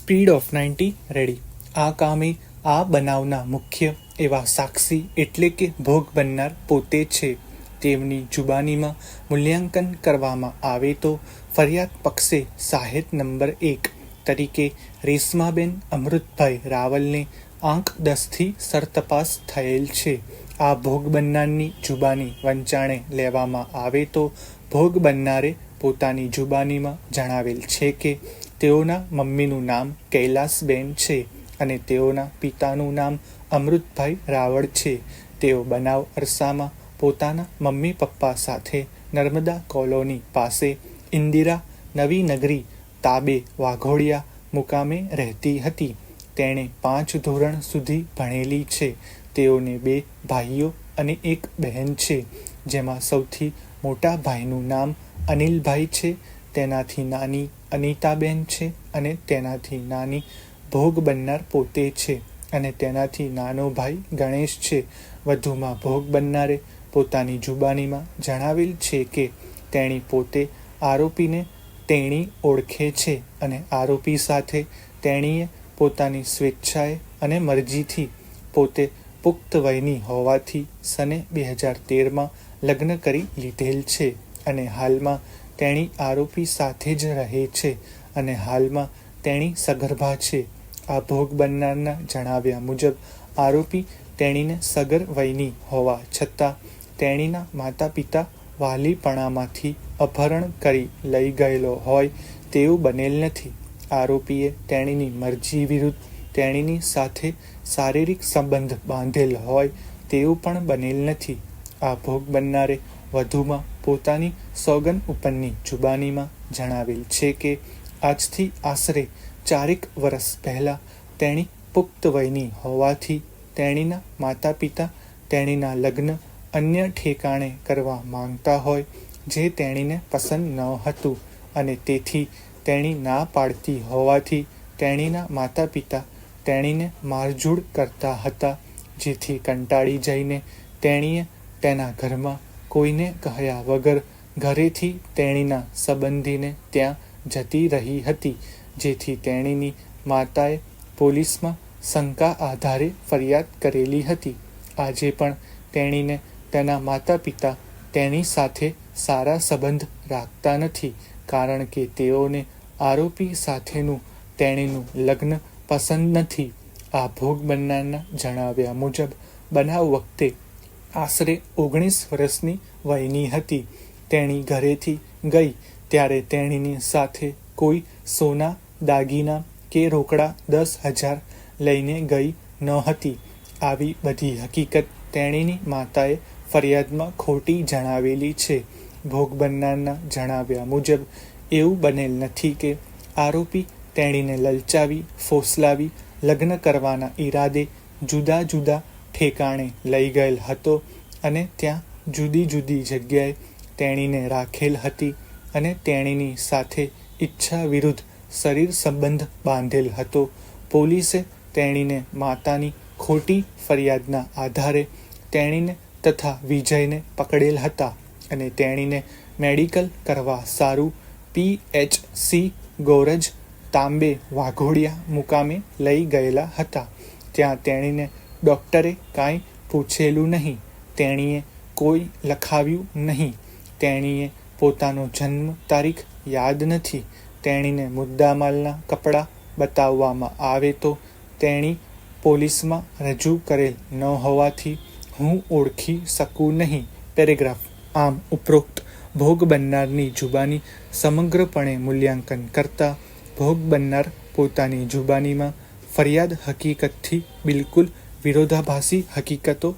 Speed of 90 ready. આ કામે આ બનાવના મુખ્ય એવા સાક્ષી એટલે કે ભોગ બનનાર પોતે છે. તેમની જુબાનીમાં મૂલ્યાંકન કરવામાં આવે તો ફરિયાદ પક્ષે સાહેબ નંબર 1 તરીકે રેશમાબેન અમૃતભાઈ રાવલને આંક 10થી સરતપાસ થયેલ છે. આ ભોગ બનનારની જુબાની વંચાણે લેવામાં આવે તો ભોગ બનનારે પોતાની જુબાનીમાં જણાવેલ છે કે તેઓના મમ્મીનું નામ કૈલાસબેન છે અને તેઓના પિતાનું નામ અમૃતભાઈ રાવળ છે. તેઓ બનાવ અરસામાં પોતાના મમ્મી પપ્પા સાથે નર્મદા કોલોની પાસે ઇન્દિરા નવી નગરી તાબે વાઘોડિયા મુકામે રહેતી હતી. તેણે 5 ધોરણ સુધી ભણેલી છે. તેઓને 2 ભાઈઓ અને 1 બહેન છે, જેમાં સૌથી મોટા ભાઈનું નામ અનિલભાઈ છે, તેનાથી નાની અનિતાબેન છે અને તેનાથી નાની ભોગ બનનાર પોતે છે અને તેનાથી નાનો ભાઈ ગણેશ છે. વધુમાં ભોગ બનનારે પોતાની જુબાનીમાં જણાવેલ છે કે તેણી પોતે આરોપીને તેણી ઓળખે છે અને આરોપી સાથે તેણીએ પોતાની સ્વેચ્છાએ અને મરજીથી પોતે પુખ્ત વયની હોવાથી સને 2013માં લગ્ન કરી લીધેલ છે અને હાલમાં તેણી આરોપી સાથે જ રહે છે અને હાલમાં તેણી સગર્ભા છે. આ ભોગ બનનારના જણાવ્યા મુજબ આરોપી તેણીને સગર વયની હોવા છતાં તેણીના માતા પિતા વાલીપણામાંથી અપહરણ કરી લઈ ગયેલો હોય તેવું બનેલ નથી. આરોપીએ તેણીની મરજી વિરુદ્ધ તેણીની સાથે શારીરિક સંબંધ બાંધેલ હોય તેવું પણ બનેલ નથી. આ ભોગ બનનારે વધુમાં પોતાની સોગન ઉપરની જુબાનીમાં જણાવેલ છે કે આજથી આશરે 4 વર્ષ પહેલાં તેણી પુખ્ત વયની હોવાથી તેણીના માતા પિતા તેણીના લગ્ન અન્ય ઠેકાણે કરવા માંગતા હોય જે તેણીને પસંદ ન હતું અને તેથી તેણી ના પાડતી હોવાથી તેણીના માતા પિતા તેણીને મારઝૂડ કરતા હતા, જેથી કંટાળી જઈને તેણીએ તેના ઘરમાં કોઈને કહ્યા વગર ઘરેથી તેણીના સંબંધીને ત્યાં જતી રહી હતી, જેથી તેણીની માતાએ પોલીસમાં શંકા આધારે ફરિયાદ કરેલી હતી. આજે પણ તેણીને તેના માતા પિતા તેની સાથે સારા સંબંધ રાખતા નથી, કારણ કે તેઓને આરોપી સાથેનું તેણીનું લગ્ન પસંદ નથી. આ ભોગ બનનારના જણાવ્યા મુજબ બનાવ વખતે આશરે 19 વર્ષની વયની હતી. તેણી ઘરેથી ગઈ ત્યારે તેણીની સાથે કોઈ સોના દાગીના કે રોકડા 10,000 લઈને ગઈ ન હતી. આવી બધી હકીકત તેણીની માતાએ ફરિયાદમાં ખોટી જણાવેલી છે. ભોગ બનનારના જણાવ્યા મુજબ એવું બનેલ નથી કે આરોપી તેણીને લલચાવી ફોસલાવી લગ્ન કરવાના ઈરાદે જુદા જુદા ઠેકાણે લઈ ગયેલ હતો અને ત્યાં જુદી જુદી જગ્યાએ તેણીને રાખેલ હતી અને તેણીની સાથે ઈચ્છા વિરુદ્ધ શરીર સંબંધ બાંધેલ હતો. પોલીસે તેણીને માતાની ખોટી ફરિયાદના આધારે તેણીને તથા વિજયને પકડેલ હતા અને તેણીને મેડિકલ કરવા સારું PHC ગોરજ તાંબે વાઘોડિયા મુકામે લઈ ગયેલા હતા. ત્યાં તેણીને ડૉક્ટરે કાંઈ પૂછેલું નહીં, તેણીએ કોઈ લખાવ્યું નહીં, તેણીએ પોતાનો જન્મ તારીખ યાદ નથી. તેણીને મુદ્દામાલના કપડાં બતાવવામાં આવે તો તેણી પોલીસમાં રજૂ કરેલ ન હોવાથી હું ઓળખી શકું નહીં. પેરેગ્રાફ. આમ ઉપરોક્ત ભોગ બનનારની જુબાની સમગ્રપણે મૂલ્યાંકન કરતા ભોગ બનનાર પોતાની જુબાનીમાં ફરિયાદ હકીકતથી બિલકુલ વિરોધાભાસી હકીકતો